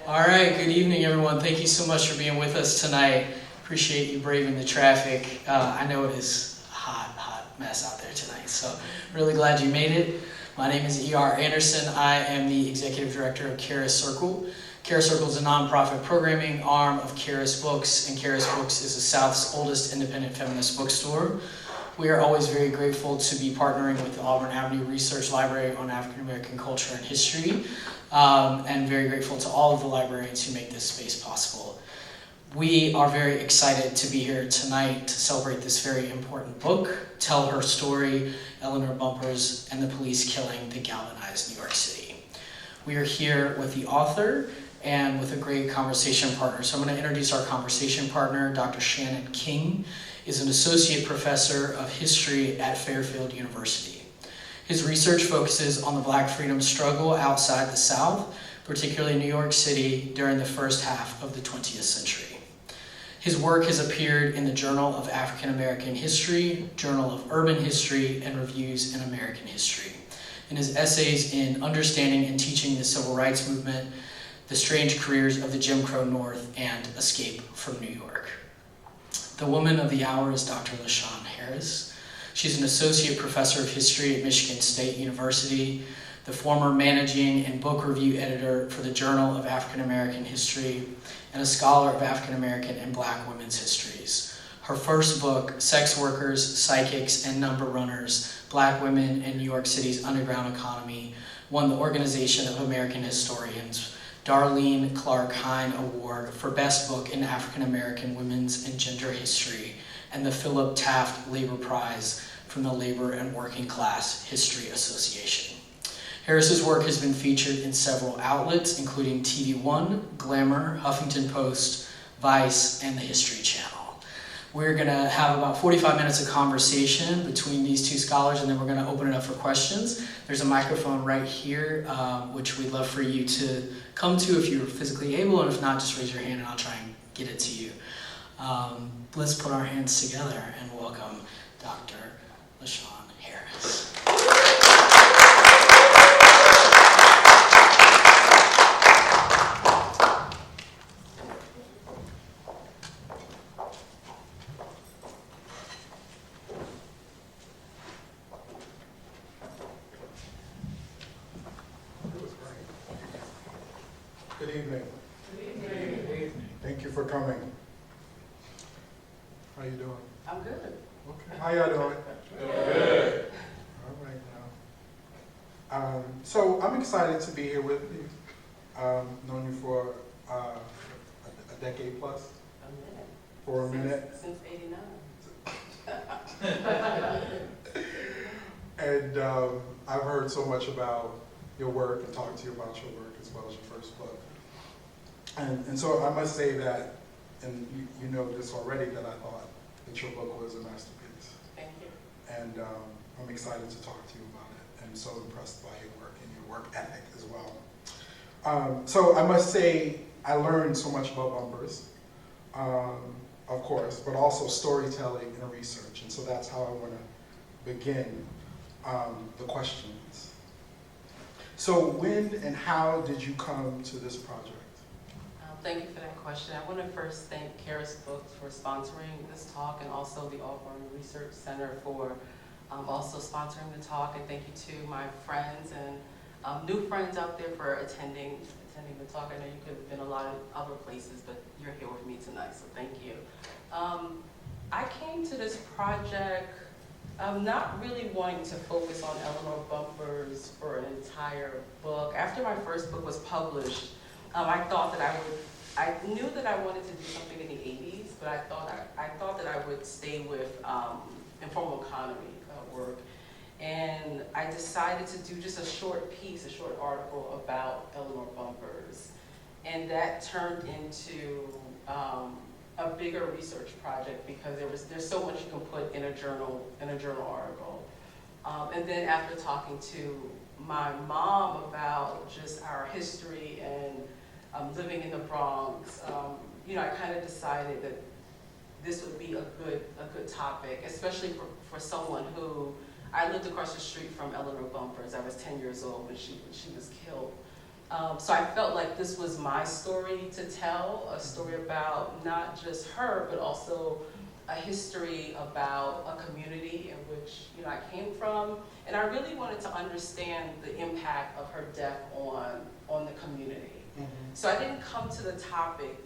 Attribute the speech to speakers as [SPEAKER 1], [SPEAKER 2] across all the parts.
[SPEAKER 1] All right, good evening, everyone. Thank you so much for being with us tonight. Appreciate you braving the traffic. I know it is a hot mess out there tonight, so really glad you made it. My name is E.R. Anderson. I am the Executive Director of Charis Circle. Charis Circle is a nonprofit programming arm of Charis Books, and Charis Books is the South's oldest independent feminist bookstore. We are always very grateful to be partnering with the Auburn Avenue Research Library on African American culture and history, and very grateful to all of the librarians who make this space possible. We are very excited to be here tonight to celebrate this very important book, tell her story, Eleanor Bumpurs and the Police Killing the Galvanized New York City. We are here with the author and with a great conversation partner. So I'm going to introduce our conversation partner. Dr. Shannon King is an associate professor of history at Fairfield University. His research focuses on the Black freedom struggle outside the South, particularly New York City, during the first half of the 20th century. His work has appeared in the Journal of African American History, Journal of Urban History, and Reviews in American History. In his essays in Understanding and Teaching the Civil Rights Movement, The Strange Careers of the Jim Crow North, and Escape from New York. The woman of the hour is Dr. LaShawn Harris. She's an associate professor of history at Michigan State University, the former managing and book review editor for the Journal of African American History, and a scholar of African American and Black women's histories. Her first book, Sex Workers, Psychics, and Number Runners, Black Women in New York City's Underground Economy, won the Organization of American Historians Darlene Clark Hine Award for Best Book in African American Women's and Gender History, and the Philip Taft Labor Prize from the Labor and Working Class History Association. Harris's work has been featured in several outlets, including TV One, Glamour, Huffington Post, Vice, and the History Channel. We're going to have about 45 minutes of conversation between these two scholars, and then we're going to open it up for questions. There's a microphone right here, which we'd love for you to come to if you're physically able, and if not, just raise your hand and I'll try and get it to you. Let's put our hands together and welcome Dr. LaShawn Harris.
[SPEAKER 2] Good evening. Good evening. Thank you for coming. How you doing?
[SPEAKER 3] I'm good.
[SPEAKER 2] Okay. How y'all doing?
[SPEAKER 3] Good.
[SPEAKER 2] All right now. So I'm excited to be here with you. Known you for a decade plus.
[SPEAKER 3] A minute.
[SPEAKER 2] For a minute.
[SPEAKER 3] Since '89.
[SPEAKER 2] And I've heard so much about your work and talked to you about your work as well as your first book. And so I must say that, and you know this already, that I thought that your book was a masterpiece.
[SPEAKER 3] Thank you.
[SPEAKER 2] And I'm excited to talk to you about it. I'm so impressed by your work and your work ethic as well. So I must say I learned so much about Bumpurs, of course, but also storytelling and research. And so that's how I want to begin the questions. So when and how did you come to this project?
[SPEAKER 3] Thank you for that question. I want to first thank Charis Books for sponsoring this talk, and also the Auburn Research Center for also sponsoring the talk. And thank you to my friends and new friends out there for attending the talk. I know you could have been a lot of other places, but you're here with me tonight, so thank you. I came to this project not really wanting to focus on Eleanor Bumpurs for an entire book. After my first book was published, I thought that I knew that I wanted to do something in the 80s, but I thought that I would stay with informal economy work. And I decided to do just a short article about Eleanor Bumpurs. And that turned into a bigger research project because there's so much you can put in a journal article. And then after talking to my mom about just our history and living in the Bronx, I kind of decided that this would be a good topic, especially for someone who, I lived across the street from Eleanor Bumpurs. I was 10 years old when she was killed. So I felt like this was my story to tell, a story about not just her, but also a history about a community in which I came from. And I really wanted to understand the impact of her death on the community. Mm-hmm. So I didn't come to the topic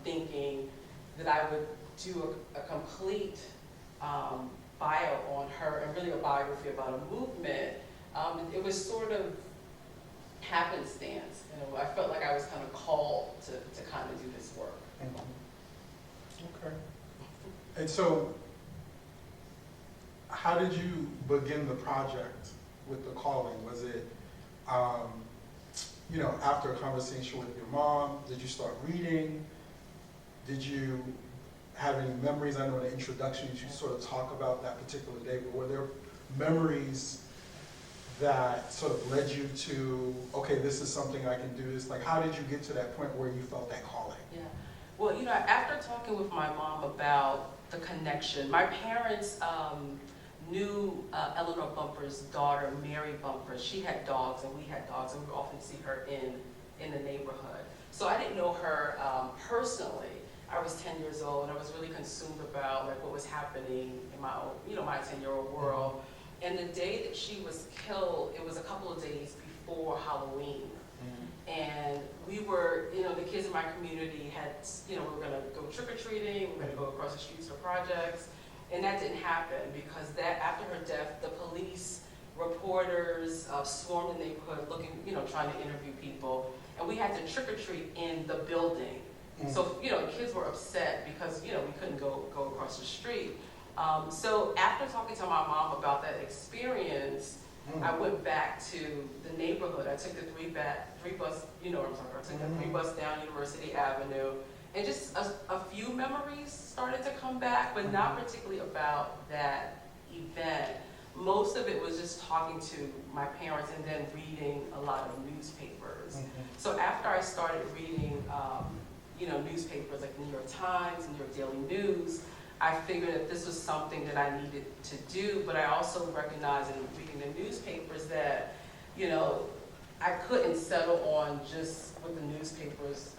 [SPEAKER 3] thinking that I would do a complete bio on her and really a biography about a movement. It was sort of happenstance. I felt like I was kind of called to kind of do this work.
[SPEAKER 2] Mm-hmm. Okay. And so, how did you begin the project with the calling? Was it, after a conversation with your mom? Did you start reading? Did you have any memories? I know in the introduction you sort of talk about that particular day, but were there memories that sort of led you to, okay, this is something I can do this? Like, how did you get to that point where you felt that calling?
[SPEAKER 3] Yeah. Well, after talking with my mom about the connection, my parents knew Eleanor Bumpurs' daughter, Mary Bumpurs. She had dogs, and we had dogs, and we would often see her in the neighborhood. So I didn't know her personally. I was 10 years old, and I was really consumed about what was happening in my own, my 10-year-old world. And the day that she was killed, it was a couple of days before Halloween. Mm-hmm. And we were, the kids in my community had, we were going to go trick-or-treating, we were going to go across the streets to projects. And that didn't happen because after her death, the police, reporters swarmed the neighborhood looking, trying to interview people. And we had to trick-or-treat in the building. Mm-hmm. So, kids were upset because, we couldn't go across the street. So after talking to my mom about that experience, I went back to the neighborhood. I took the three bus, I took the 3 bus down University Avenue, and just a few memories started to come back, but not particularly about that event. Most of it was just talking to my parents and then reading a lot of newspapers. Mm-hmm. So after I started reading, newspapers like the New York Times, New York Daily News, I figured that this was something that I needed to do, but I also recognized in reading the newspapers that, I couldn't settle on just what the newspapers,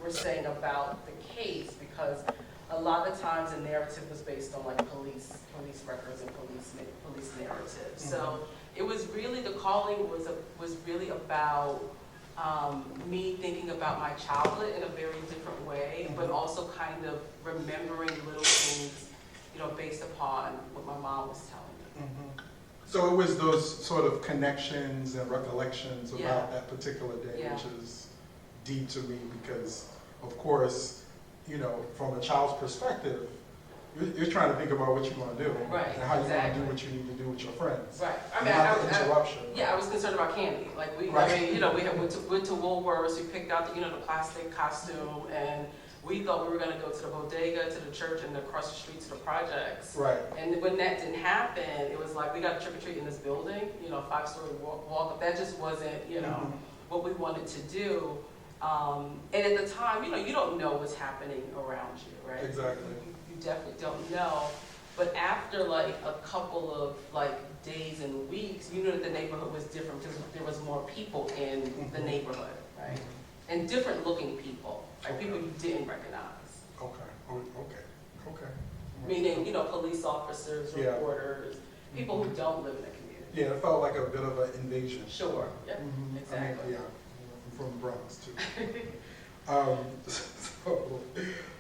[SPEAKER 3] were saying about the case, because a lot of times the narrative was based on police records and police narratives. Mm-hmm. So it was really, the calling was really about me thinking about my childhood in a very different way, mm-hmm. but also kind of remembering little things, based upon what my mom was telling me.
[SPEAKER 2] Mm-hmm. So it was those sort of connections and recollections about that particular day, which is deep to me because, of course, from a child's perspective, you're trying to think about what you want to do,
[SPEAKER 3] right?
[SPEAKER 2] And how you want to do what you need to do with your friends,
[SPEAKER 3] right?
[SPEAKER 2] Interruption.
[SPEAKER 3] I was concerned about candy. We went to Woolworths. We picked out the plastic costume, and we thought we were going to go to the bodega, to the church, and across the street to the projects. Right. And when that didn't happen, it was like we got a trick or treat in this building, 5-story walk up. That just wasn't, mm-hmm. what we wanted to do. And at the time, you don't know what's happening around you, right?
[SPEAKER 2] Exactly.
[SPEAKER 3] You definitely don't know. But after a couple of days and weeks, you knew that the neighborhood was different because there was more people in mm-hmm. the neighborhood, right? Mm-hmm. And different looking people, people you didn't recognize.
[SPEAKER 2] Okay.
[SPEAKER 3] Meaning, police officers, reporters, people who don't live in the community.
[SPEAKER 2] Yeah, it felt like a bit of an invasion.
[SPEAKER 3] Sure, yeah, mm-hmm. Exactly.
[SPEAKER 2] I'm from the Bronx too.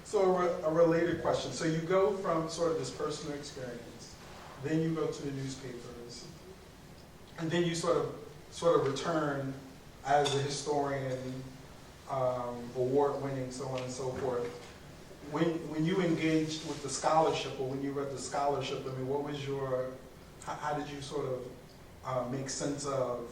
[SPEAKER 2] So a related question. So you go from sort of this personal experience, then you go to the newspapers, and then you sort of return as a historian, award-winning, so on and so forth. When you engaged with the scholarship, or when you read the scholarship, what was how did you sort of make sense of,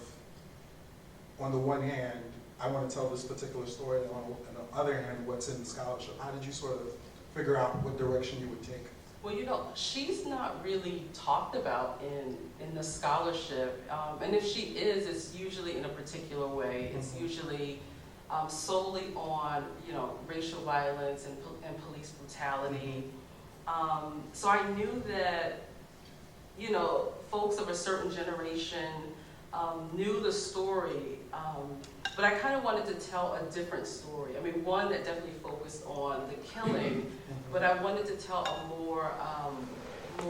[SPEAKER 2] on the one hand, I want to tell this particular story, and on the other hand, what's in the scholarship? How did you sort of figure out what direction you would take?
[SPEAKER 3] Well, she's not really talked about in the scholarship, and if she is, it's usually in a particular way. Mm-hmm. It's usually solely on, racial violence and police brutality. Mm-hmm. So I knew that, folks of a certain generation knew the story But I kind of wanted to tell a different story. I mean, one that definitely focused on the killing, but I wanted to tell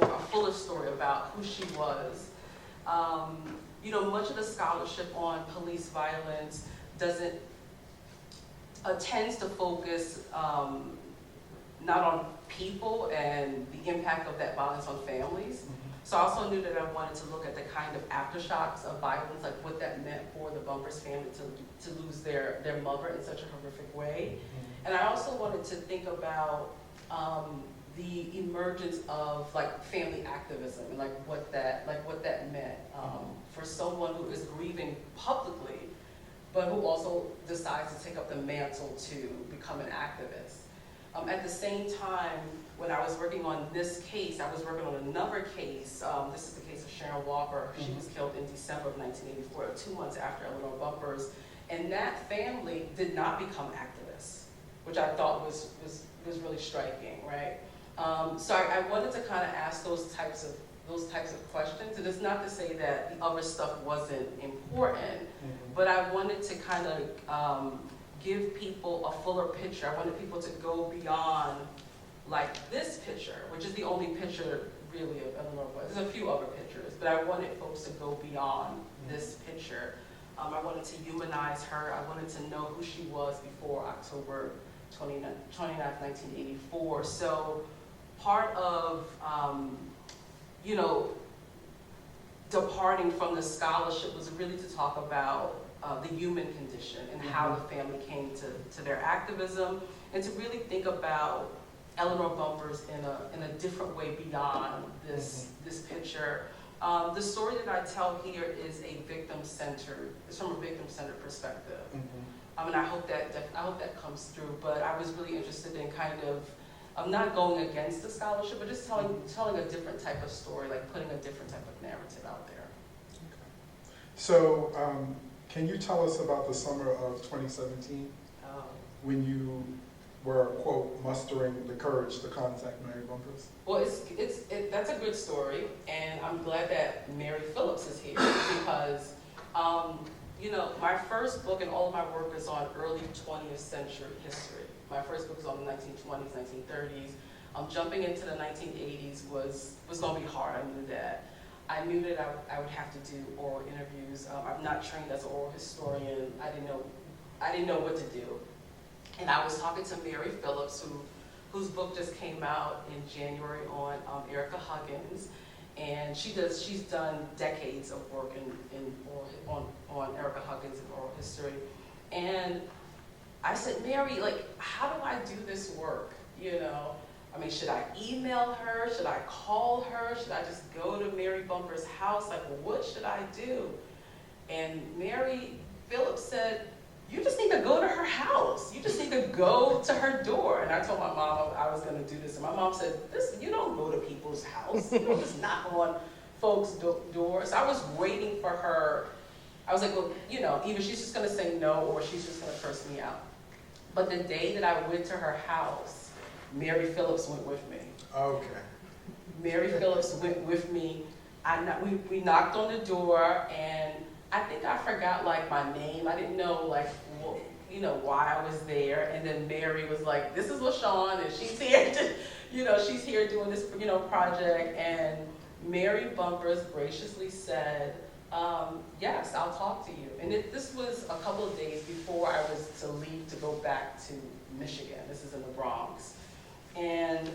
[SPEAKER 3] a fuller story about who she was. You know, much of the scholarship on police violence tends to focus not on people and the impact of that violence on families. So I also knew that I wanted to look at the kind of aftershocks of violence, like what that meant for the Bumpurs family to lose their mother in such a horrific way. And I also wanted to think about the emergence of like family activism and like what that meant for someone who is grieving publicly, but who also decides to take up the mantle to become an activist. At the same time, when I was working on this case, I was working on another case. This is the case of Sharon Walker. She was killed in December of 1984, 2 months after Eleanor Bumpurs. And that family did not become activists, which I thought was really striking, right? So I wanted to kind of ask those types of questions. And it's not to say that the other stuff wasn't important, but I wanted to kind of give people a fuller picture. I wanted people to go beyond like this picture, which is the only picture really of Eleanor Bumpurs. There's a few other pictures, but I wanted folks to go beyond this picture. I wanted to humanize her. I wanted to know who she was before October 29, 1984. So part of, you know, departing from the scholarship was really to talk about the human condition and how the family came to their activism, and to really think about Eleanor Bumpurs in a different way beyond this picture. The story that I tell here is it's from a victim-centered perspective. And I hope that comes through, but I was really interested in kind of not going against the scholarship, but just telling a different type of story, like putting a different type of narrative out there.
[SPEAKER 2] Okay. So, can you tell us about the summer of 2017 when you were, quote, mustering the courage to contact Mary Bumpurs?
[SPEAKER 3] Well, that's a good story, and I'm glad that Mary Phillips is here because, you know, my first book and all of my work is on early 20th century history. My first book is on the 1920s, 1930s. Jumping into the 1980s was going to be hard. I knew that. I knew that I would have to do oral interviews. I'm not trained as an oral historian. I didn't know what to do. And I was talking to Mary Phillips, whose book just came out in January on Erica Huggins, and she's done decades of work on Erica Huggins and oral history. And I said, Mary, like, how do I do this work? You know, I mean, should I email her? Should I call her? Should I just go to Mary Bumpurs' house? Like, what should I do? And Mary Phillips said, you just need to go to her house. You just need to go to her door. And I told my mom I was going to do this. And my mom said, you don't go to people's house. You don't just knock on folks' doors. I was waiting for her. I was like, well, you know, either she's just going to say no or she's just going to curse me out. But the day that I went to her house, Mary Phillips went with me. Okay. Mary Phillips went with me. We knocked on the door, and I think I forgot like my name. I didn't know like why I was there. And then Mary was like, "This is LaShawn, and she's here. She's here doing this project." And Mary Bumpurs graciously said, "Yes, I'll talk to you." And this was a couple of days before I was to leave to go back to Michigan. This is in the Bronx, and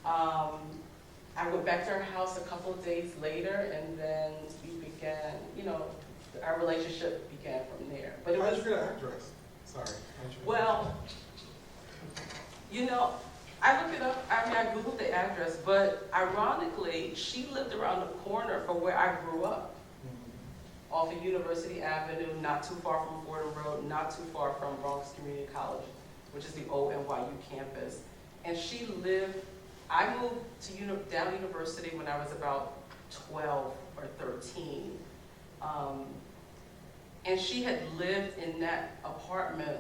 [SPEAKER 3] I went back to her house a couple of days later, and then we began, our relationship began from there. But
[SPEAKER 2] how did you get an address? Sorry.
[SPEAKER 3] Well, I looked it up. I mean, I Googled the address, but ironically, she lived around the corner from where I grew up, off of University Avenue, not too far from Fordham Road, not too far from Bronx Community College, which is the old NYU campus. And I moved to down University when I was about 12 or 13. And she had lived in that apartment,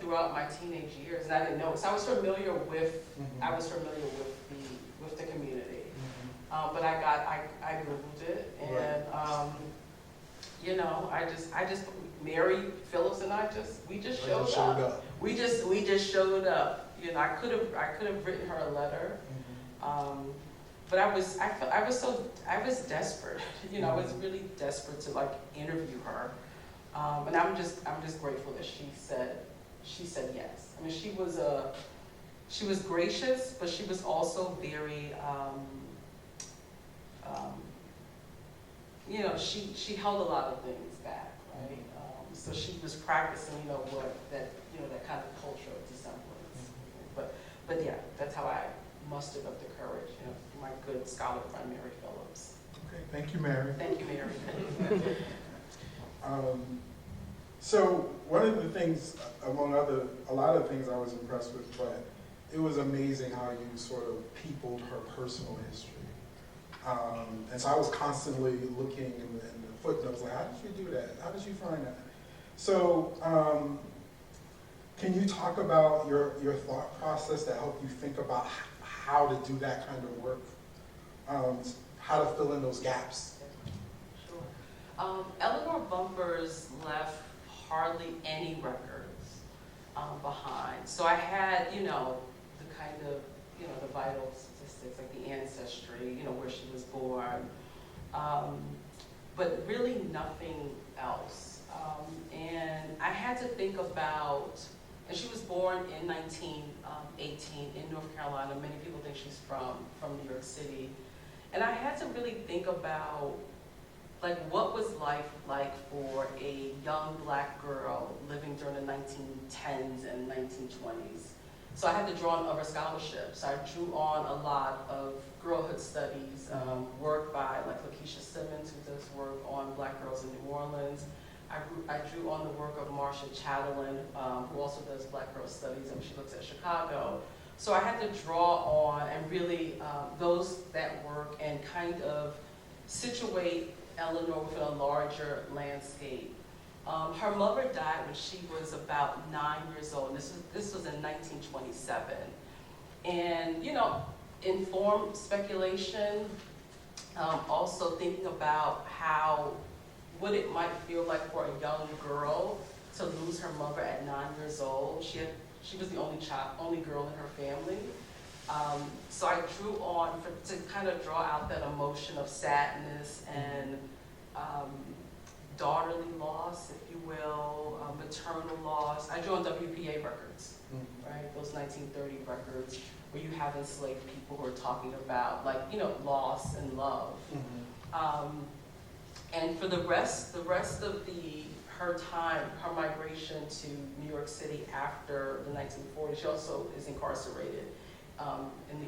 [SPEAKER 3] throughout my teenage years, and I didn't know it. So I was familiar with, with the community. But I Googled it, and you know, Mary Phillips and we just showed up. We just showed up. You know, I could have written her a letter, but I was desperate. You know, I was really desperate to like interview her, and I'm just grateful that she said yes. I mean, she was gracious, but she was also very, you know, she held a lot of things back, right? So she was practicing, you know, that kind of culture of dissemblance. But yeah, that's how I mustered up the courage, you know, my good scholar friend Mary Phillips.
[SPEAKER 2] Okay, thank you, Mary.
[SPEAKER 3] Thank you, Mary.
[SPEAKER 2] So one of the things, among a lot of things I was impressed with, but it was amazing how you sort of peopled her personal history. And so I was constantly looking in the footnotes, like, how did you do that? How did you find that? So can you talk about your thought process that helped you think about how to do that kind of work? How to fill in those gaps?
[SPEAKER 3] Sure. Eleanor Bumpurs left hardly any records behind. So I had, you know, the kind of, you know, the vital statistics, like the ancestry, you know, where she was born, but really nothing else. And I had to think about, and she was born in 1918 in North Carolina. Many people think she's from New York City. And I had to really think about, like, what was life like for a young black girl living during the 1910s and 1920s. So I had to draw on other scholarships. I drew on a lot of girlhood studies, work by like Lakeisha Simmons, who does work on black girls in New Orleans. I drew on the work of Marcia Chatelain, who also does black girl studies, and she looks at Chicago. So I had to draw on and really that work and kind of situate Eleanor within a larger landscape. Her mother died when she was about 9 years old, and this was in 1927. And, you know, informed speculation, also thinking about what it might feel like for a young girl to lose her mother at 9 years old. She was the only girl in her family. So I drew on to kind of draw out that emotion of sadness and daughterly loss, if you will, maternal loss. I drew on WPA records, right? Those 1930 records where you have enslaved people who are talking about, like, you know, loss and love. And for the rest of her time, her migration to New York City after the 1940s, she also is incarcerated in the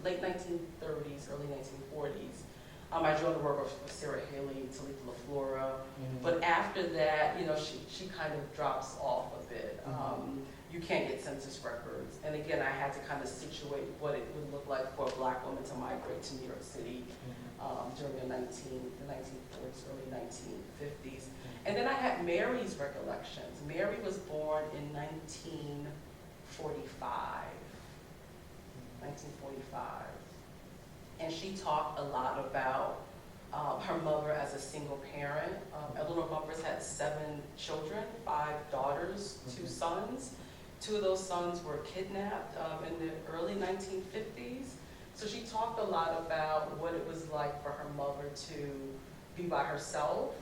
[SPEAKER 3] late 1930s, early 1940s. I joined the work of Sarah Haley, Talitha LaFlora, but after that, you know, she kind of drops off a bit. You can't get census records. And again, I had to kind of situate what it would look like for a black woman to migrate to New York City during the 1940s, early 1950s. And then I had Mary's recollections. Mary was born in 1945. And she talked a lot about her mother as a single parent. Eleanor Bumpurs had 7 children, 5 daughters, 2 sons. 2 of those sons were kidnapped in the early 1950s. So she talked a lot about what it was like for her mother to be by herself.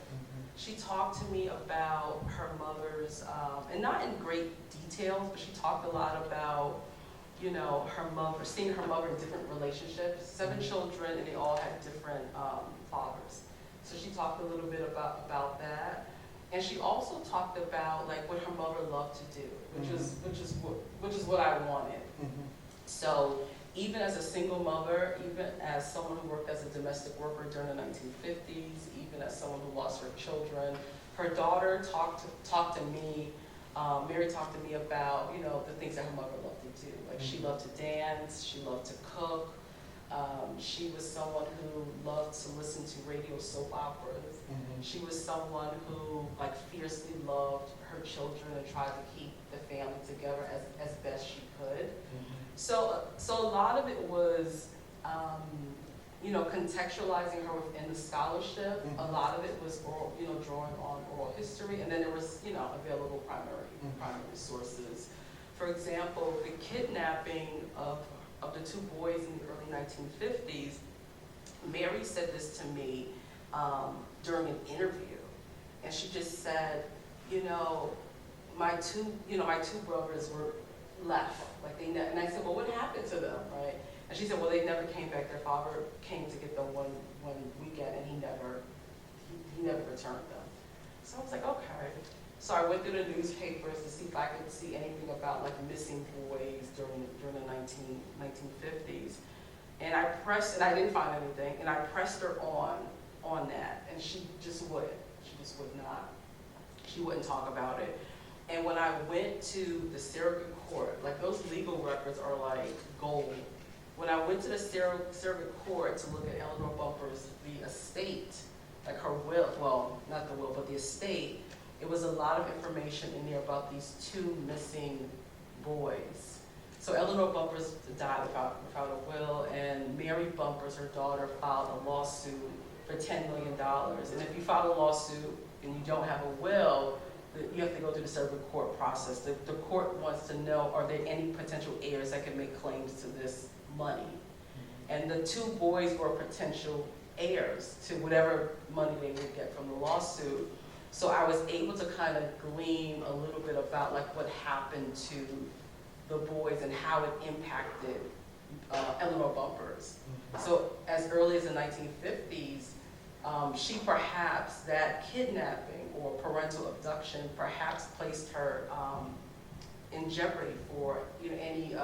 [SPEAKER 3] She talked to me about her mother's, and not in great details, but she talked a lot about, you know, her mother, seeing her mother in different relationships, 7 children, and they all had different fathers. So she talked a little bit about that. And she also talked about like what her mother loved to do, which is what I wanted. So even as a single mother, even as someone who worked as a domestic worker during the 1950s, even as someone who lost her children, her daughter talked to me. Mary talked to me about, you know, the things that her mother loved to do. Like she loved to dance, she loved to cook. She was someone who loved to listen to radio soap operas. She was someone who like fiercely loved her children and tried to keep the family together as best she could. So a lot of it was contextualizing her within the scholarship. A lot of it was oral, drawing on oral history, and then there was, available primary sources. For example, the kidnapping of the two boys in the early 1950s, Mary said this to me during an interview, and she just said, my two brothers were left, and I said, well, what happened to them, right? And she said, well, they never came back. Their father came to get them one weekend, and he never returned them. So I was like, okay. So I went through the newspapers to see if I could see anything about missing boys during the 1950s. And I pressed, and I didn't find anything, and I pressed her on that, and she just wouldn't. She just would not. She wouldn't talk about it. And when I went to the surrogate court, those legal records are like gold. When I went to the surrogate court to look at Eleanor Bumpurs, the estate, her will, well, not the will, but the estate, it was a lot of information in there about these two missing boys. So Eleanor Bumpurs died without a will, and Mary Bumpurs, her daughter, filed a lawsuit for $10 million. And if you file a lawsuit and you don't have a will, you have to go through the surrogate court process. The court wants to know, are there any potential heirs that can make claims to this money? And the two boys were potential heirs to whatever money they would get from the lawsuit. So I was able to kind of glean a little bit about what happened to the boys and how it impacted Eleanor Bumpurs. So as early as the 1950s, that kidnapping or parental abduction perhaps placed her in jeopardy for any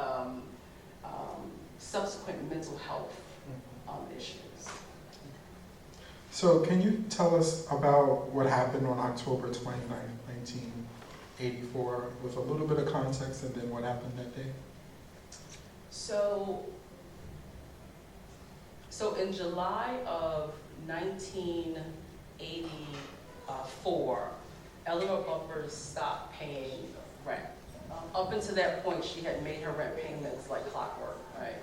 [SPEAKER 3] subsequent mental health issues.
[SPEAKER 2] So can you tell us about what happened on October 29th, 1984, with a little bit of context, and then what happened that day?
[SPEAKER 3] So in July of 1984, Eleanor Bumpurs stopped paying rent. Up until that point, she had made her rent payments like clockwork, right?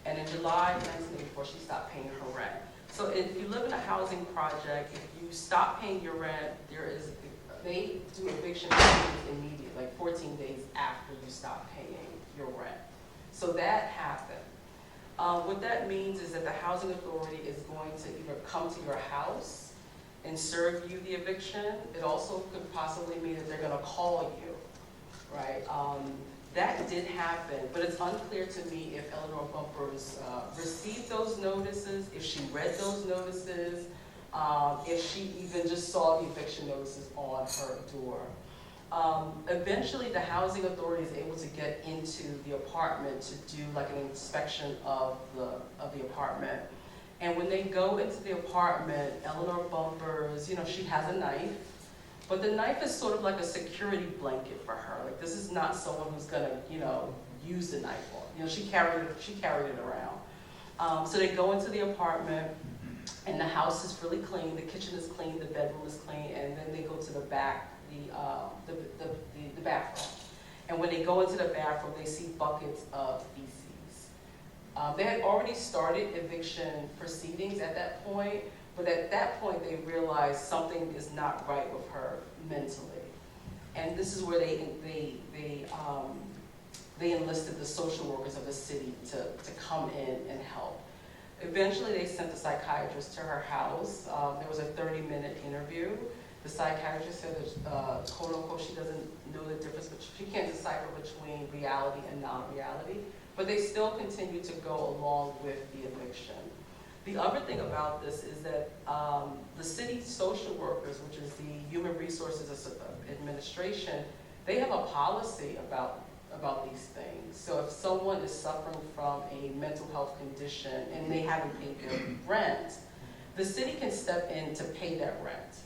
[SPEAKER 3] And in July 1984, she stopped paying her rent. So if you live in a housing project, if you stop paying your rent, they do eviction immediately, 14 days after you stop paying your rent. So that happened. What that means is that the housing authority is going to either come to your house and serve you the eviction. It also could possibly mean that they're going to call you, right? That did happen, but it's unclear to me if Eleanor Bumpurs received those notices, if she read those notices, if she even just saw the eviction notices on her door. Eventually, the housing authority is able to get into the apartment to do an inspection of the apartment. And when they go into the apartment, Eleanor Bumpurs, she has a knife. But the knife is sort of like a security blanket for her. This is not someone who's gonna, use the knife on. She carried it around. So they go into the apartment, and the house is really clean. The kitchen is clean, the bedroom is clean, and then they go to the back, the bathroom. And when they go into the bathroom, they see buckets of feces. They had already started eviction proceedings at that point. But at that point, they realized something is not right with her mentally, and this is where they enlisted the social workers of the city to come in and help. Eventually, they sent a psychiatrist to her house. There was a 30-minute interview. The psychiatrist said that, quote unquote, she doesn't know the difference, but she can't decipher between reality and non-reality. But they still continue to go along with the eviction. The other thing about this is that the city social workers, which is the Human Resources Administration, they have a policy about these things. So if someone is suffering from a mental health condition and they haven't paid their rent, the city can step in to pay that rent.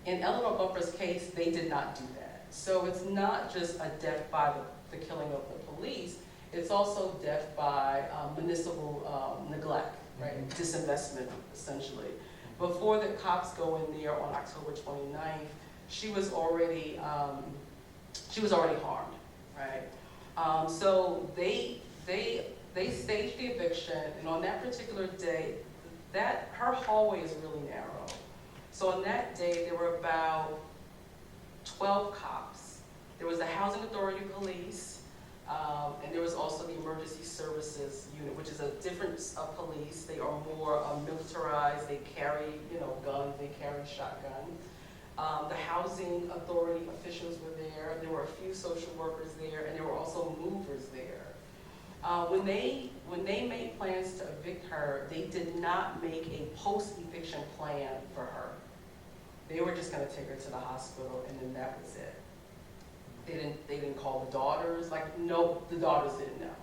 [SPEAKER 3] In Eleanor Bumpurs' case, they did not do that. So it's not just a death by the killing of the police, it's also death by municipal neglect. Right, disinvestment, essentially. Before the cops go in there on October 29th, she was already harmed, right? So they staged the eviction, and on that particular day, her hallway is really narrow. So on that day, there were about 12 cops. There was the Housing Authority Police, and there was also the Emergency Services Unit, which is a different police. They are more militarized. They carry, guns. They carry shotguns. The Housing Authority officials were there. There were a few social workers there, and there were also movers there. When they made plans to evict her, they did not make a post-eviction plan for her. They were just going to take her to the hospital, and then that was it. They didn't call the daughters. No, the daughters didn't know.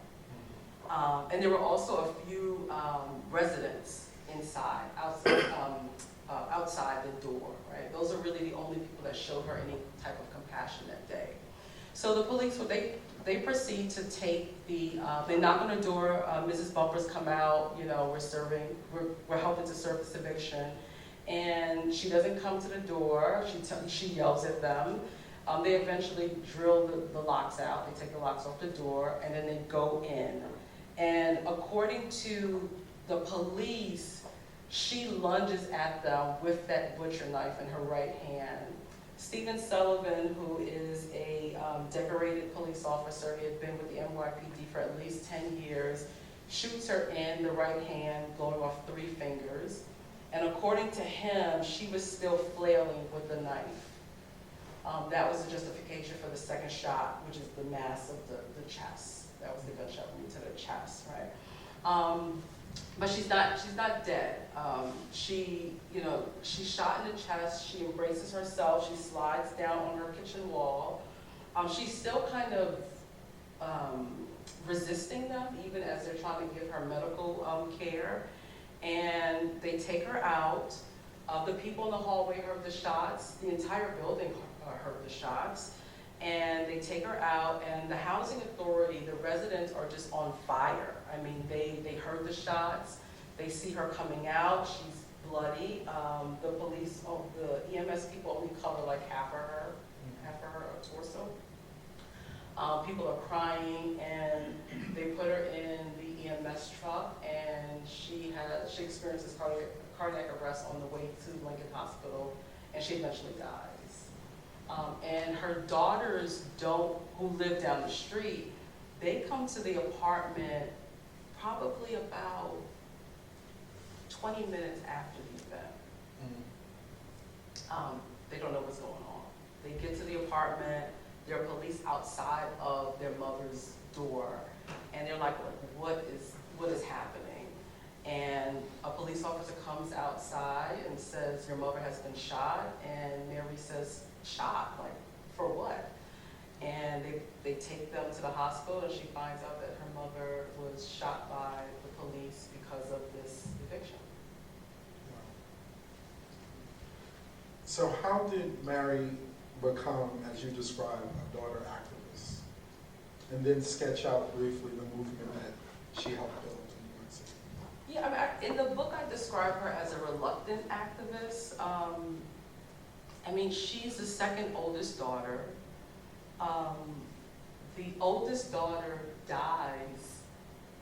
[SPEAKER 3] And there were also a few residents outside the door. Right? Those are really the only people that showed her any type of compassion that day. So the police, they proceed to take they knock on the door. Mrs. Bumpurs come out. We're helping to serve this eviction. And she doesn't come to the door. She yells at them. They eventually drill the locks out. They take the locks off the door, and then they go in. And according to the police, she lunges at them with that butcher knife in her right hand. Stephen Sullivan, who is a decorated police officer, he had been with the NYPD for at least 10 years, shoots her in the right hand, blowing off 3 fingers. And according to him, she was still flailing with the knife. That was the justification for the second shot, which is the mass of the chest. That was the gunshot wound to the chest, right? But she's not dead. She's shot in the chest. She embraces herself. She slides down on her kitchen wall. She's still kind of resisting them, even as they're trying to give her medical care. And they take her out. The people in the hallway heard the shots. The entire building heard the shots. And they take her out, and the housing authority, the residents are just on fire. I mean, they heard the shots. They see her coming out. She's bloody. The police, the EMS people only cover like half of her torso. People are crying, and they put her in the EMS truck, and she experiences cardiac arrest on the way to Lincoln Hospital, and she eventually dies. And her daughters who live down the street, they come to the apartment probably about 20 minutes after the event. They don't know what's going on. They get to the apartment, there are police outside of their mother's door, and they're like, what is happening? And a police officer comes outside and says, your mother has been shot, and Mary says, shot? Like, for what? And they take them to the hospital, and she finds out that her mother was shot by the police because of this eviction.
[SPEAKER 2] So how did Mary become, as you described, a daughter activist? And then sketch out briefly the movement that she helped build in New York City.
[SPEAKER 3] Yeah, in the book I describe her as a reluctant activist. She's the second oldest daughter. The oldest daughter dies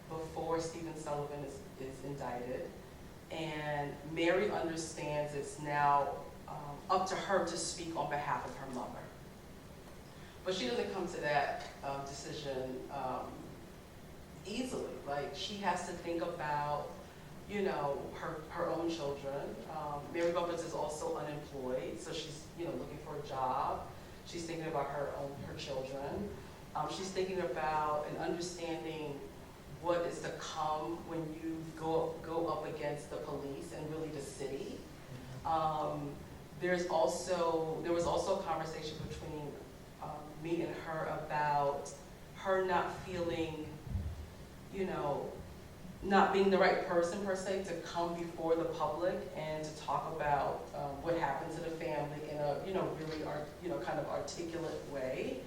[SPEAKER 3] before Stephen Sullivan is indicted, and Mary understands it's now up to her to speak on behalf of her mother. But she doesn't come to that decision easily. Like, she has to think about, her own children. Mary Bumpurs is also unemployed, so she's, looking for a job. She's thinking about her children. She's thinking about and understanding what is to come when you go up against the police and really the city. There was also a conversation between me and her about her not feeling, not being the right person per se to come before the public and to talk about what happened to the family in a really kind of articulate way.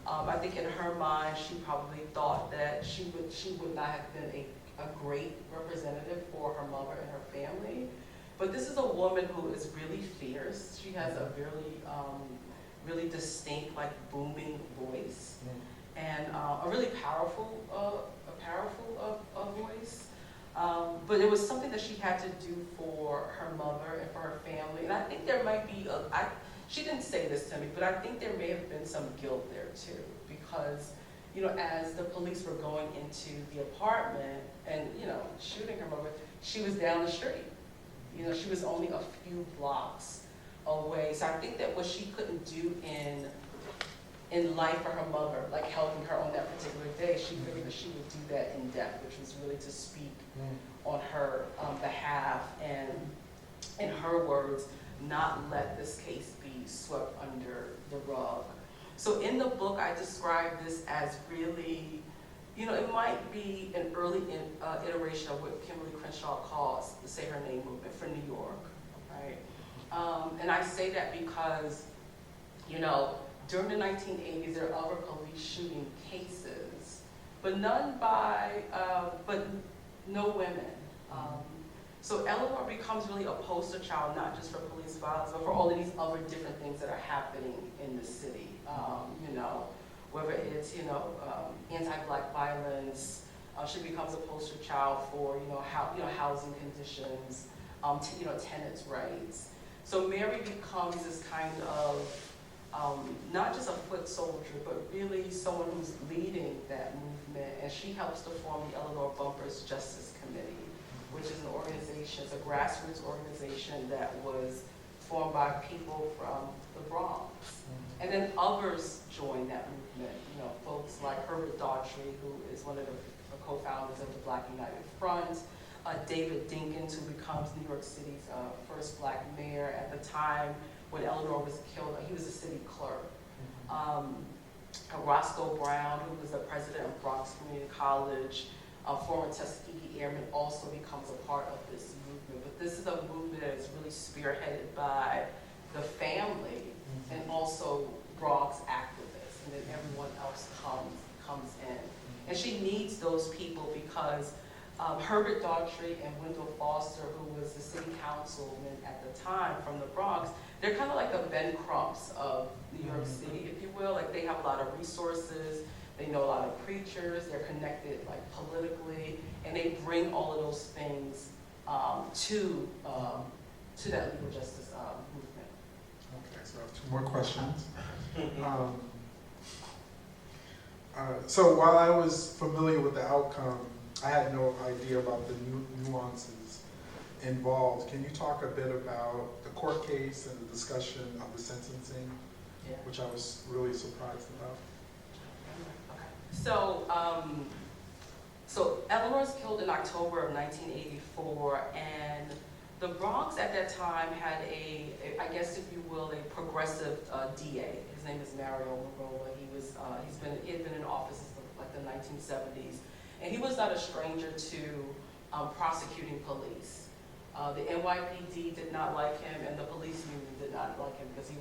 [SPEAKER 3] I think in her mind she probably thought that she would not have been a great representative for her mother and her family. But this is a woman who is really fierce. She has a really distinct, like, booming voice, and a really powerful voice. But it was something that she had to do for her mother and for her family. And I think there might be, she didn't say this to me, but I think there may have been some guilt there too. Because, you know, as the police were going into the apartment and, you know, shooting her mother, she was down the street. You know, she was only a few blocks away. So I think that what she couldn't do in life for her mother, like helping her on that particular day, she figured that she would do that in death, which was really to speak on her behalf and, in her words, not let this case be swept under the rug. So in the book, I describe this as really, you know, it might be an early iteration of what Kimberly Crenshaw calls the Say Her Name movement for New York, right? And I say that because, you know, during the 1980s, there are other police shooting cases, but none by, but no women. So Eleanor becomes really a poster child, not just for police violence, but for all of these other different things that are happening in the city. You know, whether it's, you know, anti-Black violence, she becomes a poster child for, you know, housing conditions, you know, tenants' rights. So Mary becomes this kind of, not just a foot soldier, but really someone who's leading that movement, and she helps to form the Eleanor Bumpurs Justice Committee, which is an organization, it's a grassroots organization that was formed by people from the Bronx. And then others joined that movement, you know, folks like Herbert Daughtry, who is one of the co-founders of the Black United Front, David Dinkins, who becomes New York City's first Black mayor. At the time when Eleanor was killed, he was a city clerk. Roscoe Brown, who was the president of Bronx Community College, former Tuskegee Airman, also becomes a part of this movement. But this is a movement that is really spearheaded by the family and also Bronx activists, and then everyone else comes in. And she needs those people because Herbert Daughtry and Wendell Foster, who was the city councilman at the time from the Bronx, they're kind of like the Ben Crumps of New York City, if you will. Like, they have a lot of resources, they know a lot of preachers, they're connected like politically, and they bring all of those things to that legal justice movement.
[SPEAKER 2] Okay, so I have two more questions. So while I was familiar with the outcome, I had no idea about the nuances involved. Can you talk a bit about the court case and the discussion of the sentencing, which I was really surprised about?
[SPEAKER 3] Okay. So, so Eleanor's killed in October of 1984, and the Bronx at that time had I guess if you will, a progressive DA. His name is Mario Marola. He had been in office since like the 1970s, and he was not a stranger to prosecuting police. The NYPD did not like him, and the police union did not like him because he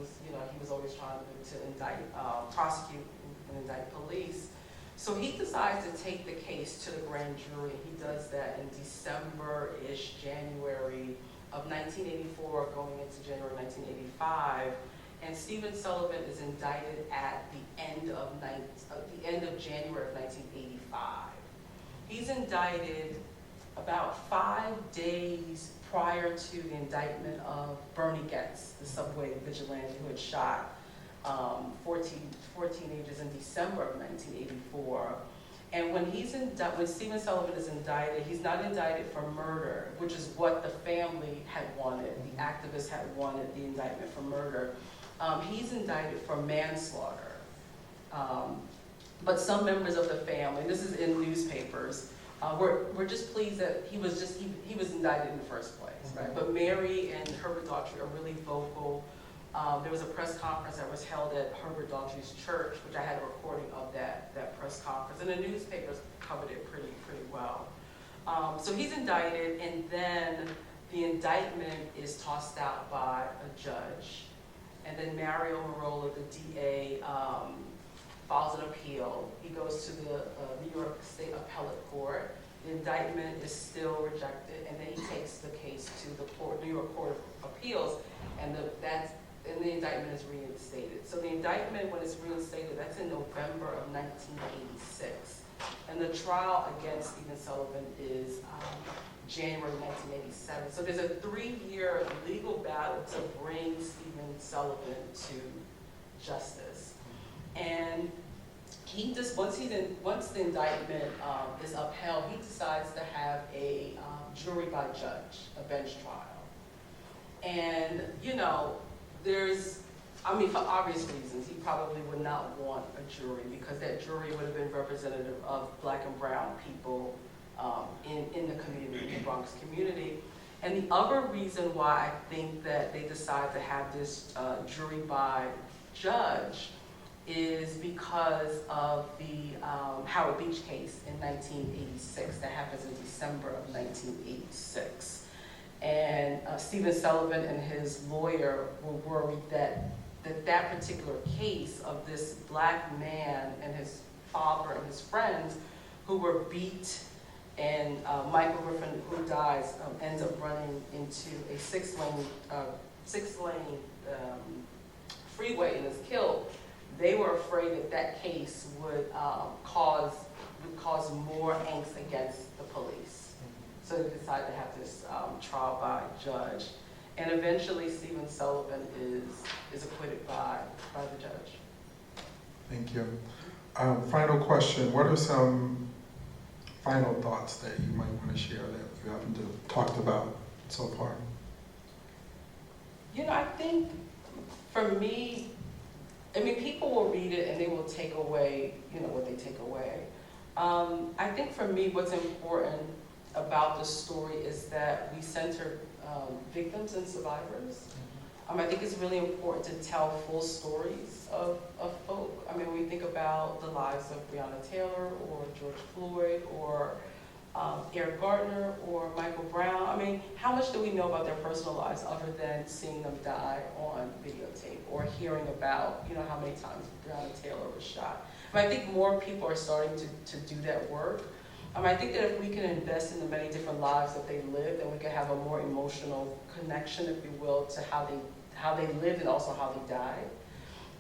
[SPEAKER 3] was always trying to prosecute and indict police. So he decides to take the case to the grand jury. He does that in December-ish, January of 1984, going into January 1985. And Stephen Sullivan is indicted at the end of January of 1985. He's indicted about 5 days prior to the indictment of Bernie Getz, the subway vigilante who had shot 14 teenagers in December of 1984. And when Stephen Sullivan is indicted, he's not indicted for murder, which is what the family had wanted. The activists had wanted the indictment for murder. He's indicted for manslaughter. But some members of the family, this is in newspapers, we're just pleased that he was indicted in the first place, right? But Mary and Herbert Daughtry are really vocal. There was a press conference that was held at Herbert Daughtry's church, which I had a recording of that press conference, and the newspapers covered it pretty well. So he's indicted, and then the indictment is tossed out by a judge, and then Mario Marola, the DA, files an appeal. He goes to the New York State Appellate Court. The indictment is still rejected, and then he takes the case to the New York Court of Appeals, and and the indictment is reinstated. So the indictment, when it's reinstated, that's in November of 1986. And the trial against Stephen Sullivan is January 1987. So there's a 3-year legal battle to bring Stephen Sullivan to justice. And he just, once the indictment is upheld, he decides to have a jury by judge, a bench trial. And, you know, I mean, for obvious reasons, he probably would not want a jury because that jury would have been representative of Black and brown people in the community, in the Bronx community. And the other reason why I think that they decided to have this jury by judge is because of the Howard Beach case in 1986 that happens in December of 1986. And Stephen Sullivan and his lawyer were worried that particular case of this Black man and his father and his friends who were beat, and Michael Griffin, who dies, ends up running into a six-lane freeway and is killed. They were afraid that case would cause more angst against the police. So they decided to have this trial by judge. And eventually Stephen Sullivan is acquitted by the judge.
[SPEAKER 2] Thank you. Final question. What are some final thoughts that you might want to share that you haven't talked about so far?
[SPEAKER 3] You know, I think for me, I mean, people will read it and they will take away, you know, what they take away. I think for me, what's important about the story is that we center victims and survivors. I think it's really important to tell full stories of folk. I mean, when we think about the lives of Breonna Taylor or George Floyd or Eric Gardner or Michael Brown, I mean, how much do we know about their personal lives other than seeing them die on videotape or hearing about, you know, how many times Breonna Taylor was shot? I think more people are starting to do that work. I think that if we can invest in the many different lives that they lived, then we can have a more emotional connection, if you will, to how they lived and also how they died.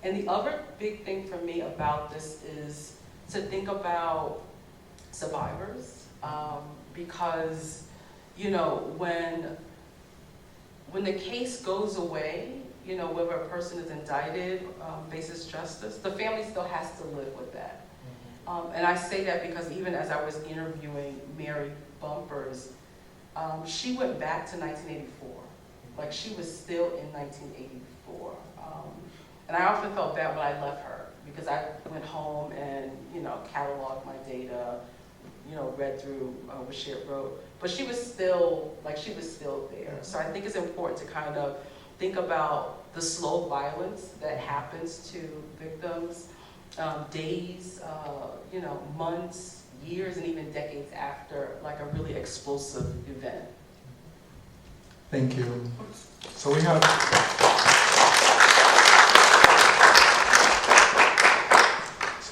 [SPEAKER 3] And the other big thing for me about this is to think about survivors, because, you know, when the case goes away, you know, whether a person is indicted, faces justice, the family still has to live with that. And I say that because even as I was interviewing Mary Bumpurs, she went back to 1984. Like, she was still in 1984. And I often felt bad when I left her because I went home and, you know, cataloged my data, you know, read through what she had wrote. But she was still there. So I think it's important to kind of think about the slow violence that happens to victims, days, you know, months, years, and even decades after, like, a really explosive event.
[SPEAKER 2] Thank you. So we have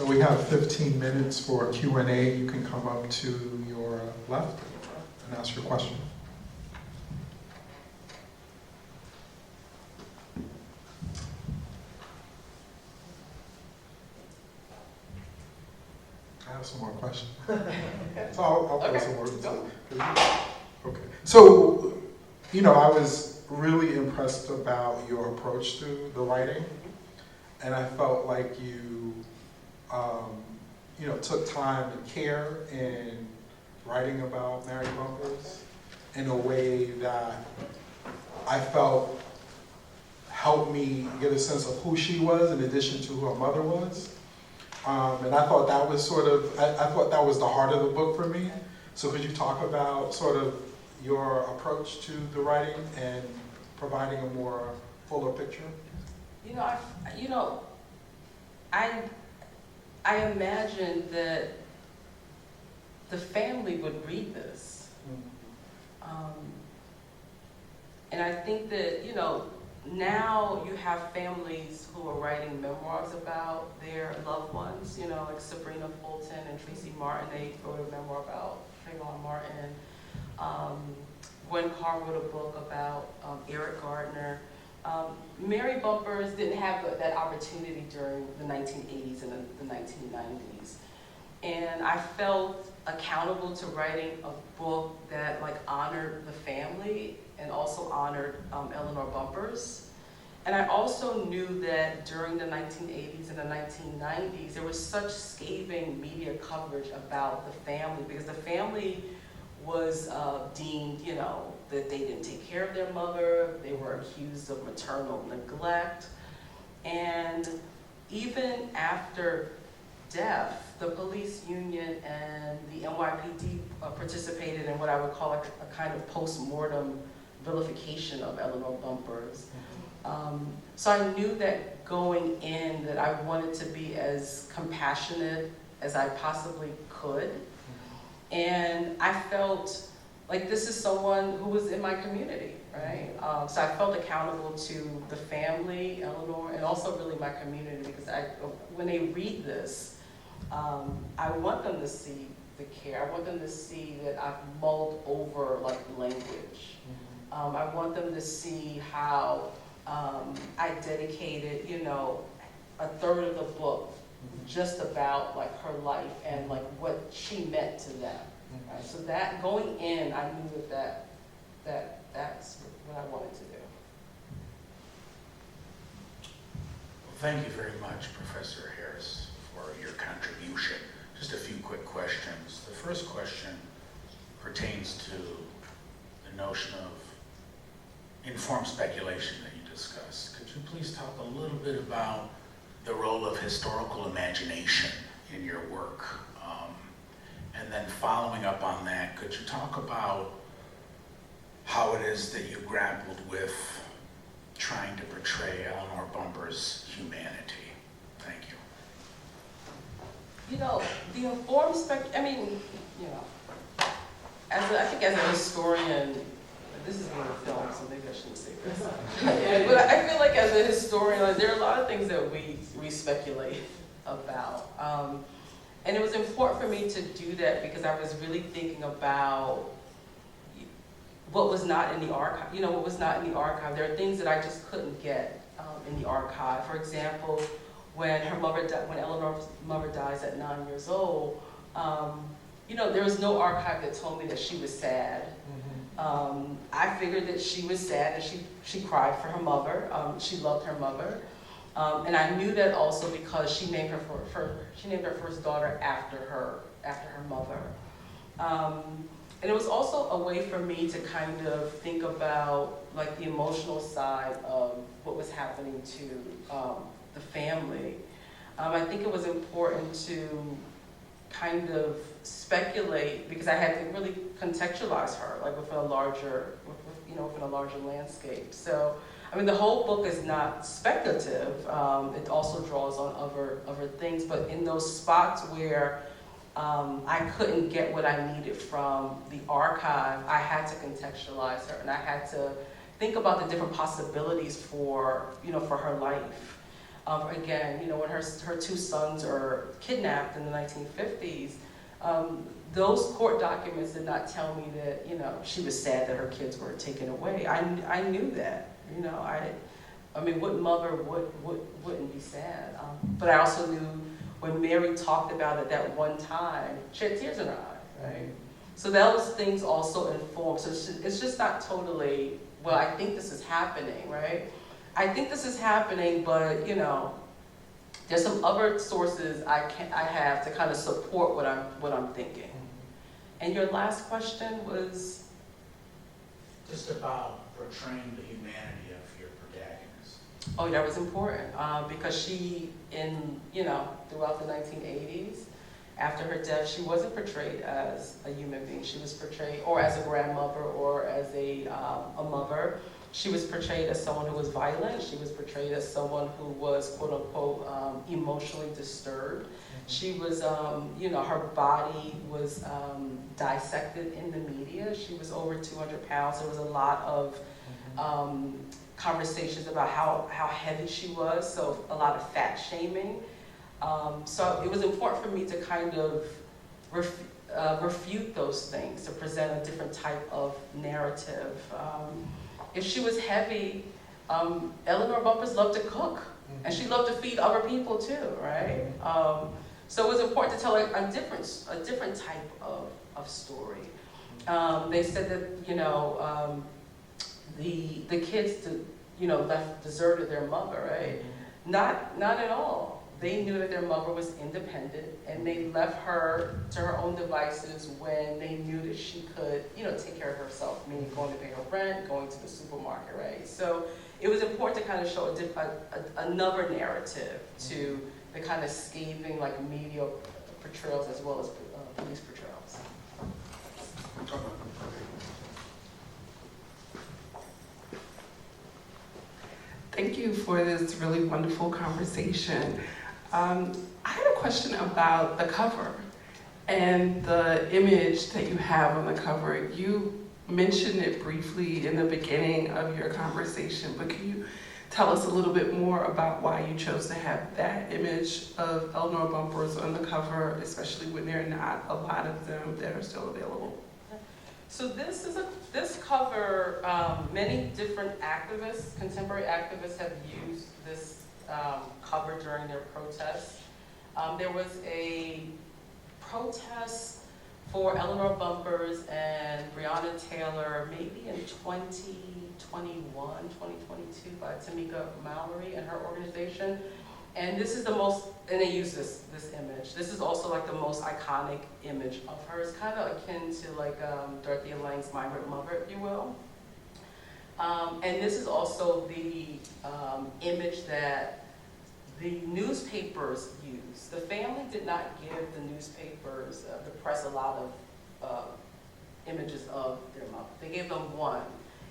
[SPEAKER 2] So we have 15 minutes for Q&A. You can come up to your left and ask your question. I have some more questions. So I'll throw some more. Okay. So, you know, I was really impressed about your approach to the writing, and I felt like you, you know, took time and care in writing about Mary Bumpurs in a way that I felt helped me get a sense of who she was in addition to who her mother was. And I thought that was I thought that was the heart of the book for me. So could you talk about sort of your approach to the writing and providing a more fuller picture?
[SPEAKER 3] I imagined that the family would read this. And I think that, you know, now you have families who are writing memoirs about their loved ones, you know, like Sabrina Fulton and Tracy Martin. They wrote a memoir about Trayvon Martin. Gwen Carr wrote a book about Eric Gardner. Mary Bumpurs didn't have that opportunity during the 1980s and the 1990s. And I felt accountable to writing a book that like honored the family and also honored Eleanor Bumpurs. And I also knew that during the 1980s and the 1990s, there was such scathing media coverage about the family because the family was deemed, you know, that they didn't take care of their mother, they were accused of maternal neglect. And even after death, the police union and the NYPD participated in what I would call like a kind of post-mortem vilification of Eleanor Bumpurs. So I knew that going in that I wanted to be as compassionate as I possibly could. And I felt like this is someone who was in my community, right? So I felt accountable to the family, Eleanor, and also really my community because when they read this, I want them to see the care. I want them to see that I've mulled over like language. I want them to see how I dedicated, you know, a third of the book just about like her life and like what she meant to them. Right? So that going in, I knew that's what I wanted to do.
[SPEAKER 4] Well, thank you very much, Professor Harris, for your contribution. Just a few quick questions. The first question pertains to the notion of informed speculation that you discussed. Could you please talk a little bit about the role of historical imagination in your work? And then following up on that, could you talk about how it is that you grappled with trying to portray Eleanor Bumpurs' humanity? Thank you.
[SPEAKER 3] You know, the informed I mean, you know, I think as a historian, this is being filmed, so maybe I shouldn't say this. But I feel like as a historian, like, there are a lot of things that we speculate about. And it was important for me to do that because I was really thinking about what was not in the archive. You know, what was not in the archive. There are things that I just couldn't get in the archive. For example, when Eleanor's mother dies at 9 years old, you know, there was no archive that told me that she was sad. I figured that she was sad and she cried for her mother. She loved her mother. And I knew that also because she named her first daughter after her mother. And it was also a way for me to kind of think about like the emotional side of what was happening to the family. I think it was important to kind of speculate because I had to really contextualize her like within a larger landscape. So I mean, the whole book is not speculative. It also draws on other things, but in those spots where I couldn't get what I needed from the archive, I had to contextualize her, and I had to think about the different possibilities for her life. Again, you know, when her two sons are kidnapped in the 1950s, those court documents did not tell me that, you know, she was sad that her kids were taken away. I knew that. You know, I mean, what mother wouldn't be sad? But I also knew when Mary talked about it that one time, she had tears in her eyes, right? So those things also inform. So it's just not totally, well, I think this is happening, right? I think this is happening, but, you know, there's some other sources I have to kind of support what I'm thinking. And your last question was?
[SPEAKER 4] Just about portraying the humanity of your protagonist.
[SPEAKER 3] Oh, that was important because she, throughout the 1980s, after her death, she wasn't portrayed as a human being. She was portrayed, or as a grandmother, or as a mother. She was portrayed as someone who was violent. She was portrayed as someone who was, quote unquote, emotionally disturbed. She was, her body was dissected in the media. She was over 200 pounds. There was a lot of conversations about how heavy she was, so a lot of fat shaming. So it was important for me to kind of refute those things, to present a different type of narrative. If she was heavy, Eleanor Bumpurs loved to cook, and she loved to feed other people too, right? So it was important to tell a different type of story. They said that, you know, the kids, deserted their mother, right? Not at all. They knew that their mother was independent, and they left her to her own devices when they knew that she could, take care of herself, meaning going to pay her rent, going to the supermarket, right? So it was important to kind of show another narrative to the kind of scathing, like, media portrayals as well as police portrayals.
[SPEAKER 5] Thank you for this really wonderful conversation. I had a question about the cover and the image that you have on the cover. You mentioned it briefly in the beginning of your conversation, but can you tell us a little bit more about why you chose to have that image of Eleanor Bumpurs on the cover, especially when there are not a lot of them that are still available?
[SPEAKER 3] So this cover, many different activists, contemporary activists, have used this cover during their protests. There was a protest for Eleanor Bumpurs and Breonna Taylor, maybe in 2021, 2022, by Tamika Mallory and her organization. And this is the most, and they use this image. This is also like the most iconic image of hers, kind of akin to like Dorothea Lange's Migrant Mother, if you will. And this is also the image that the newspapers used. The family did not give the newspapers, the press, a lot of images of their mother. They gave them one,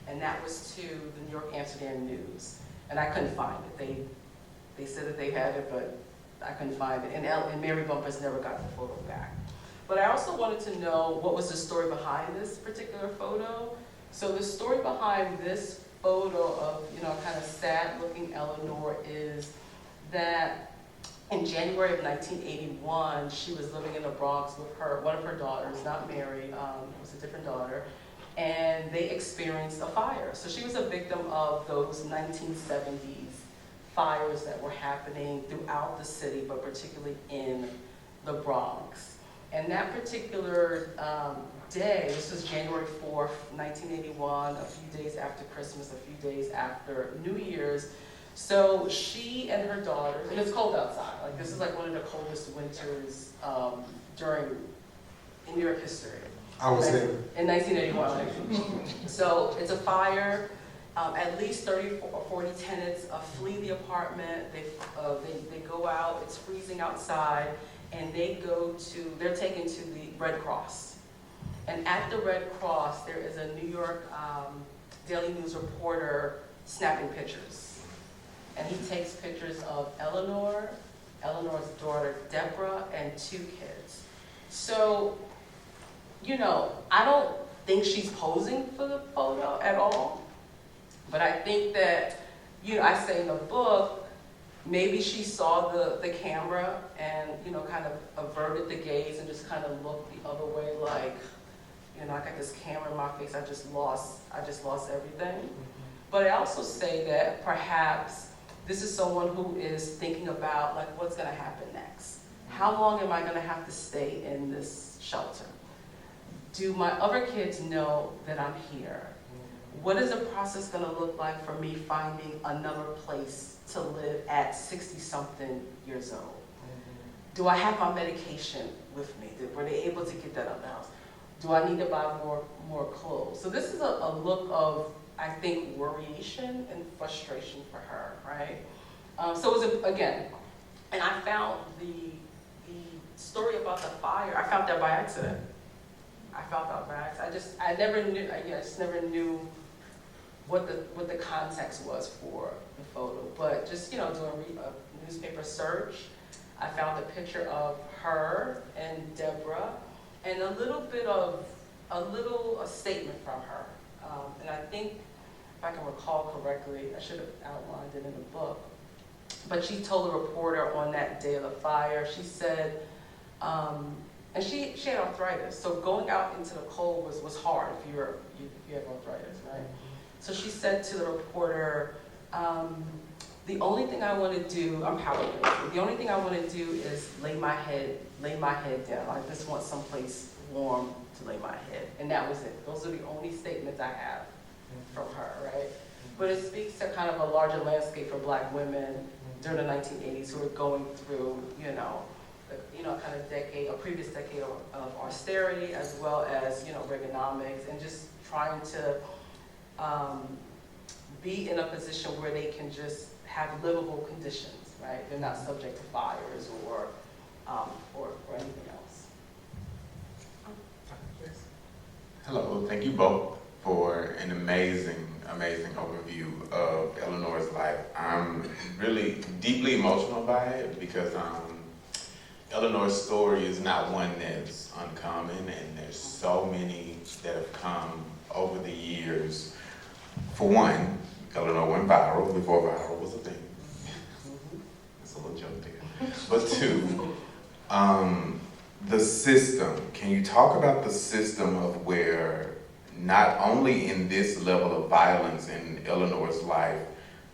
[SPEAKER 3] and that was to the New York Amsterdam News. And I couldn't find it. They said that they had it, but I couldn't find it. And Mary Bumpurs never got the photo back. But I also wanted to know what was the story behind this particular photo. So the story behind this photo of, kind of sad-looking Eleanor is that in January of 1981, she was living in the Bronx with one of her daughters, not Mary, it was a different daughter, and they experienced a fire. So she was a victim of those 1970s fires that were happening throughout the city, but particularly in the Bronx. And that particular day, this was January 4th, 1981, a few days after Christmas, a few days after New Year's. So she and her daughter, and it's cold outside, like this is like one of the coldest winters in New York history.
[SPEAKER 2] I was there.
[SPEAKER 3] In 1981. So it's a fire. At least 30 or 40 tenants flee the apartment. They go out. It's freezing outside, and they're taken to the Red Cross. And at the Red Cross, there is a New York Daily News reporter snapping pictures. And he takes pictures of Eleanor's daughter, Deborah, and 2 kids. So, I don't think she's posing for the photo at all. But I think that, I say in the book, maybe she saw the camera and, kind of averted the gaze and just kind of looked the other way like, I got this camera in my face, I just lost everything. But I also say that perhaps this is someone who is thinking about, like, what's going to happen next? How long am I going to have to stay in this shelter? Do my other kids know that I'm here? What is the process going to look like for me finding another place to live at 60-something years old? Do I have my medication with me? Were they able to get that out of the house? Do I need to buy more clothes? So this is a look of, I think, worryation and frustration for her, right? So it was, again, and I found the story about the fire, I found that by accident. I just never knew what the context was for the photo. But just, doing a newspaper search, I found a picture of her and Deborah and a statement from her. And I think, if I can recall correctly, I should have outlined it in the book, but she told the reporter on that day of the fire, she said, and she had arthritis, so going out into the cold was hard if you have arthritis, right? So she said to the reporter, The only thing I want to do, I'm powerless. The only thing I want to do is lay my head down. I just want someplace warm to lay my head, and that was it. Those are the only statements I have from her, right? But it speaks to kind of a larger landscape for Black women during the 1980s who are going through, kind of a previous decade of austerity, as well as, Reaganomics, and just trying to be in a position where they can just have livable conditions, right? They're not subject to fires or anything else.
[SPEAKER 6] Hello, thank you both for an amazing overview of Eleanor's life. I'm really deeply emotional by it because Eleanor's story is not one that's uncommon, and there's so many that have come over the years. For one, Eleanor went viral before viral was a thing. That's a little joke there. But two, the system. Can you talk about the system of where not only in this level of violence in Eleanor's life,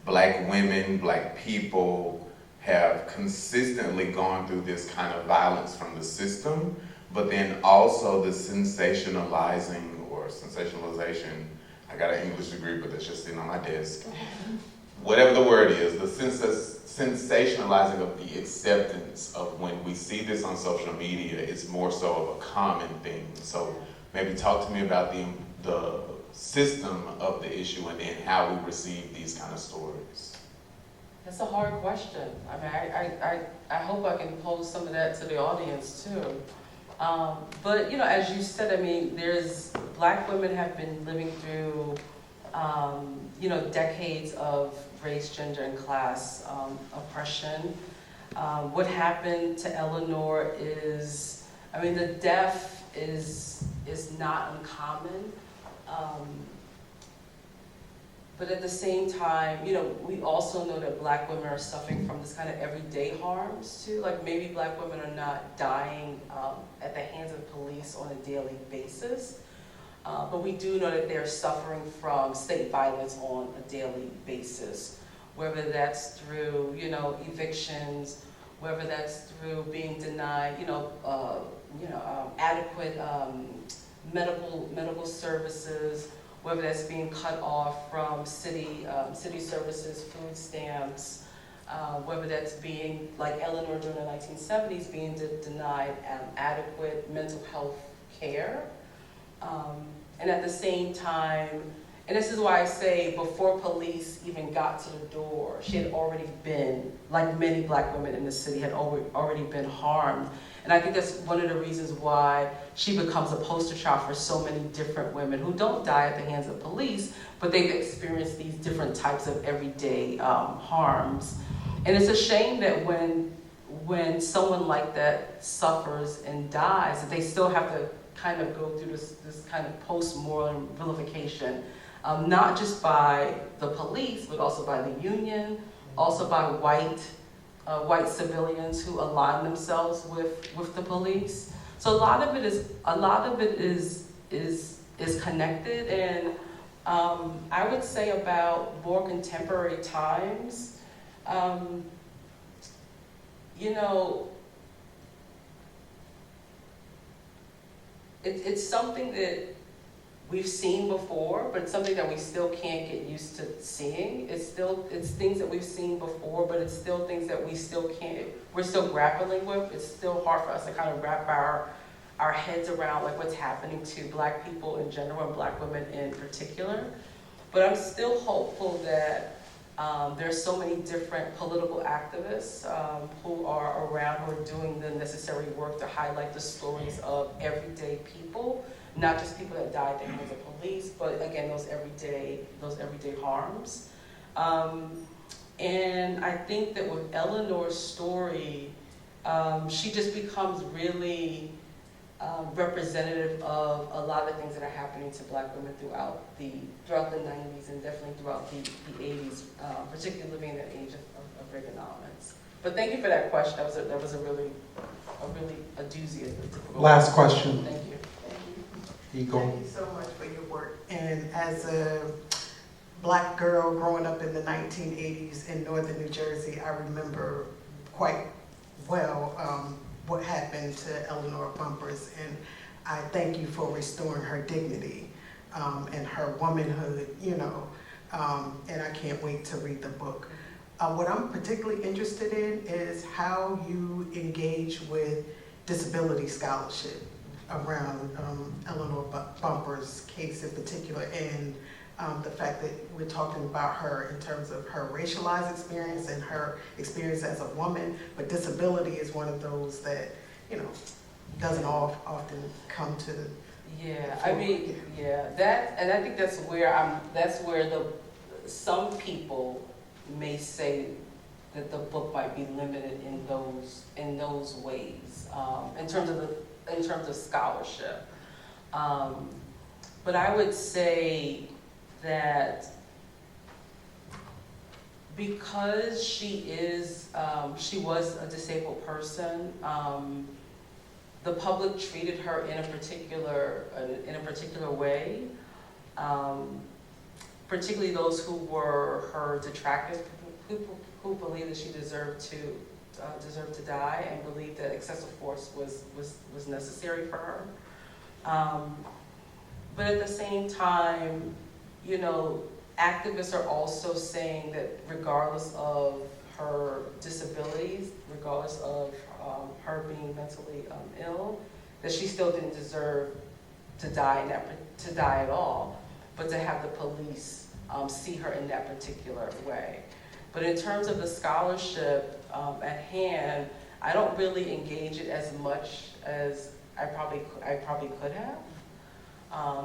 [SPEAKER 6] Black women, Black people have consistently gone through this kind of violence from the system, but then also the sensationalizing or sensationalization. I got an English degree, but that's just sitting on my desk. Whatever the word is, the sensationalizing of the acceptance of when we see this on social media, it's more so of a common thing. So maybe talk to me about the system of the issue and then how we receive these kind of stories.
[SPEAKER 3] That's a hard question. I mean, I hope I can pose some of that to the audience too. But as you said, I mean, Black women have been living through, decades of race, gender, and class oppression. What happened to Eleanor is, I mean, the death is not uncommon. But at the same time, we also know that Black women are suffering from this kind of everyday harms too. Like maybe Black women are not dying at the hands of police on a daily basis, but we do know that they're suffering from state violence on a daily basis, whether that's through, evictions, whether that's through being denied, adequate medical services, whether that's being cut off from city services, food stamps, whether that's being, like Eleanor during the 1970s, being denied adequate mental health care. And at the same time, and this is why I say before police even got to the door, she had already been, like many Black women in the city, had already been harmed. And I think that's one of the reasons why she becomes a poster child for so many different women who don't die at the hands of police, but they've experienced these different types of everyday harms. And it's a shame that when someone like that suffers and dies, that they still have to kind of go through this kind of post-mortem vilification, not just by the police, but also by the union, also by white civilians who align themselves with the police. So a lot of it is connected, and I would say about more contemporary times, it's something that we've seen before, but it's something that we still can't get used to seeing. It's things that we've seen before, but it's still things that we're still grappling with. It's still hard for us to kind of wrap our heads around like what's happening to Black people in general and Black women in particular. But I'm still hopeful that there's so many different political activists who are around, who are doing the necessary work to highlight the stories of everyday people, not just people that died at the hands of police, but again, those everyday harms. And I think that with Eleanor's story, she just becomes really representative of a lot of things that are happening to Black women throughout the 90s and definitely throughout the 80s, particularly living in that age of Reaganomics. But thank you for that question. That was a really doozy.
[SPEAKER 2] Last question.
[SPEAKER 3] Thank you.
[SPEAKER 2] Eagle.
[SPEAKER 7] Thank you so much for your work. And as a Black girl growing up in the 1980s in northern New Jersey, I remember quite well what happened to Eleanor Bumpurs, and I thank you for restoring her dignity and her womanhood, you know, and I can't wait to read the book. What I'm particularly interested in is how you engage with disability scholarship around Eleanor Bumpurs' case in particular, and the fact that we're talking about her in terms of her racialized experience and her experience as a woman, but disability is one of those that, you know, doesn't often come to.
[SPEAKER 3] Yeah, I mean, yeah, that, and I think that's where some people may say that the book might be limited in those ways, in terms of scholarship. But I would say that because she was a disabled person, the public treated her in a particular way, particularly those who were her detractors, who believed that she deserved to die and believed that excessive force was necessary for her. But at the same time, you know, activists are also saying that regardless of her disabilities, regardless of her being mentally ill, that she still didn't deserve to die at all, but to have the police see her in that particular way. But in terms of the scholarship at hand, I don't really engage it as much as I probably could have,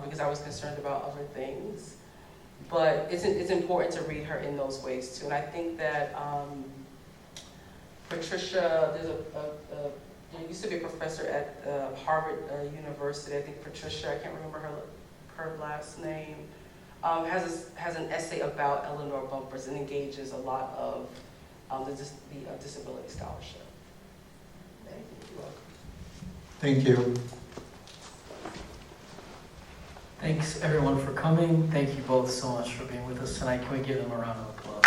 [SPEAKER 3] because I was concerned about other things. But it's important to read her in those ways too. And I think that Patricia, there used to be a professor at Harvard University, I think Patricia, I can't remember her last name, has an essay about Eleanor Bumpurs and engages a lot of the disability scholarship.
[SPEAKER 2] Thank you.
[SPEAKER 1] Thanks everyone for coming. Thank you both so much for being with us tonight. Can we give them a round of applause?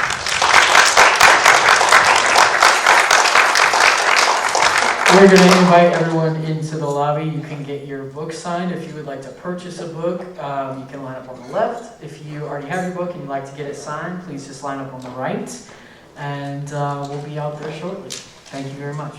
[SPEAKER 1] We're going to invite everyone into the lobby. You can get your book signed. If you would like to purchase a book, you can line up on the left. If you already have your book and you'd like to get it signed, please just line up on the right. And we'll be out there shortly. Thank you very much.